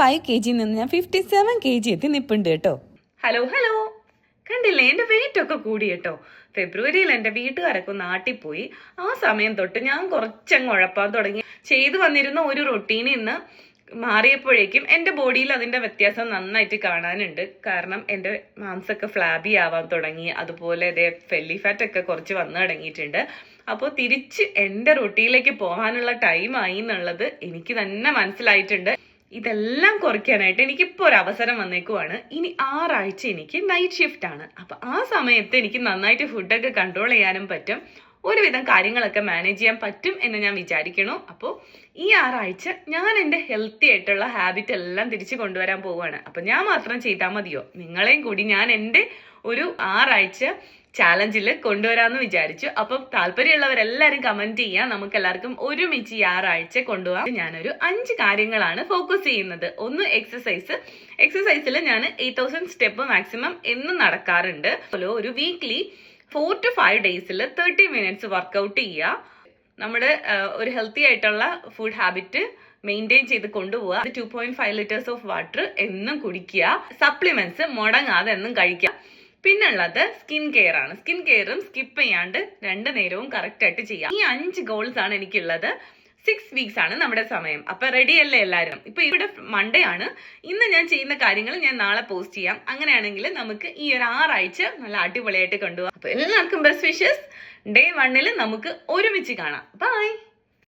55 kg നിന്ന് ഞാൻ 57 kg എത്തി നിൽപ്പുണ്ട് കേട്ടോ. ഹലോ കണ്ടില്ലേ, എന്റെ വെയിറ്റ് ഒക്കെ കൂടി കേട്ടോ. ഫെബ്രുവരിയിൽ എന്റെ വീട്ടുകാരൊക്കെ നാട്ടിൽ പോയി. ആ സമയം തൊട്ട് ഞാൻ കുറച്ചങ്ങ് ഉഴപ്പാൻ തുടങ്ങി. ചെയ്തു വന്നിരുന്ന ഒരു റൊട്ടീനിൽ നിന്ന് മാറിയപ്പോഴേക്കും എന്റെ ബോഡിയിൽ അതിന്റെ വ്യത്യാസം നന്നായിട്ട് കാണാനുണ്ട്. കാരണം എന്റെ മാംസമൊക്കെ ഫ്ലാബി ആവാൻ തുടങ്ങി, അതുപോലെ ഇതേ ഫെല്ലി ഫാറ്റ് ഒക്കെ കുറച്ച് വന്നു തുടങ്ങിയിട്ടുണ്ട്. അപ്പോൾ തിരിച്ച് എന്റെ റൊട്ടീനിലേക്ക് പോകാനുള്ള ടൈമായി എന്നുള്ളത് എനിക്ക് തന്നെ മനസ്സിലായിട്ടുണ്ട്. ഇതെല്ലാം കുറയ്ക്കാനായിട്ട് എനിക്കിപ്പോൾ ഒരു അവസരം വന്നേക്കുവാണ്. ഇനി 6 ആഴ്ച എനിക്ക് നൈറ്റ് ഷിഫ്റ്റ് ആണ്. അപ്പൊ ആ സമയത്ത് എനിക്ക് നന്നായിട്ട് ഫുഡൊക്കെ കൺട്രോൾ ചെയ്യാനും പറ്റും, ഒരുവിധം കാര്യങ്ങളൊക്കെ മാനേജ് ചെയ്യാൻ പറ്റും എന്ന് ഞാൻ വിചാരിക്കണു. അപ്പോൾ ഈ 6 ആഴ്ച ഞാൻ എൻ്റെ ഹെൽത്തി ആയിട്ടുള്ള ഹാബിറ്റ് എല്ലാം തിരിച്ചു കൊണ്ടുവരാൻ പോവുകയാണ്. അപ്പൊ ഞാൻ മാത്രം ചെയ്താൽ മതിയോ? നിങ്ങളെയും കൂടി ഞാൻ എൻ്റെ ഒരു 6 ആഴ്ച ചാലഞ്ചിൽ കൊണ്ടുവരാമെന്ന് വിചാരിച്ചു. അപ്പം താല്പര്യമുള്ളവരെല്ലാവരും കമന്റ് ചെയ്യാം. നമുക്ക് എല്ലാവർക്കും ഒരുമിച്ച് ഈ 6 ആഴ്ച കൊണ്ടുപോകാം. ഞാനൊരു 5 കാര്യങ്ങളാണ് ഫോക്കസ് ചെയ്യുന്നത്. ഒന്ന് എക്സസൈസിൽ ഞാൻ 8000 സ്റ്റെപ്പ് മാക്സിമം എന്നും നടക്കാറുണ്ട്. ഒരു വീക്ക്ലി 4 to 5 ഡേയ്സിൽ 30 മിനിറ്റ്സ് വർക്കൗട്ട് ചെയ്യുക. നമ്മുടെ ഒരു ഹെൽത്തി ആയിട്ടുള്ള ഫുഡ് ഹാബിറ്റ് മെയിൻറ്റെയിൻ ചെയ്ത് കൊണ്ടുപോവുക. 2.5 ലിറ്റേഴ്സ് ഓഫ് വാട്ടർ എന്നും കുടിക്കുക. സപ്ലിമെന്റ്സ് മുടങ്ങാതെ എന്നും കഴിക്കുക. പിന്നുള്ളത് സ്കിൻ കെയർ ആണ്. സ്കിൻ കെയറും സ്കിപ്പ് ചെയ്യാണ്ട് 2 നേരവും കറക്റ്റ് ആയിട്ട് ചെയ്യാം. ഈ 5 ഗോൾസ് ആണ് എനിക്കുള്ളത്. 6 വീക്സ് ആണ് നമ്മുടെ സമയം. അപ്പൊ റെഡി അല്ലേ എല്ലാവരും? ഇപ്പൊ ഇവിടെ മൺഡേ ആണ്. ഇന്ന് ഞാൻ ചെയ്യുന്ന കാര്യങ്ങൾ ഞാൻ നാളെ പോസ്റ്റ് ചെയ്യാം. അങ്ങനെയാണെങ്കിൽ നമുക്ക് ഈ ഒരു 6 ആഴ്ച നല്ല അടിപൊളിയായിട്ട് കൊണ്ടുപോകാം. അപ്പൊ എല്ലാവർക്കും ബെസ്റ്റ് വിഷസ്. ഡേ 1 നമുക്ക് ഒരുമിച്ച് കാണാം. ബൈ.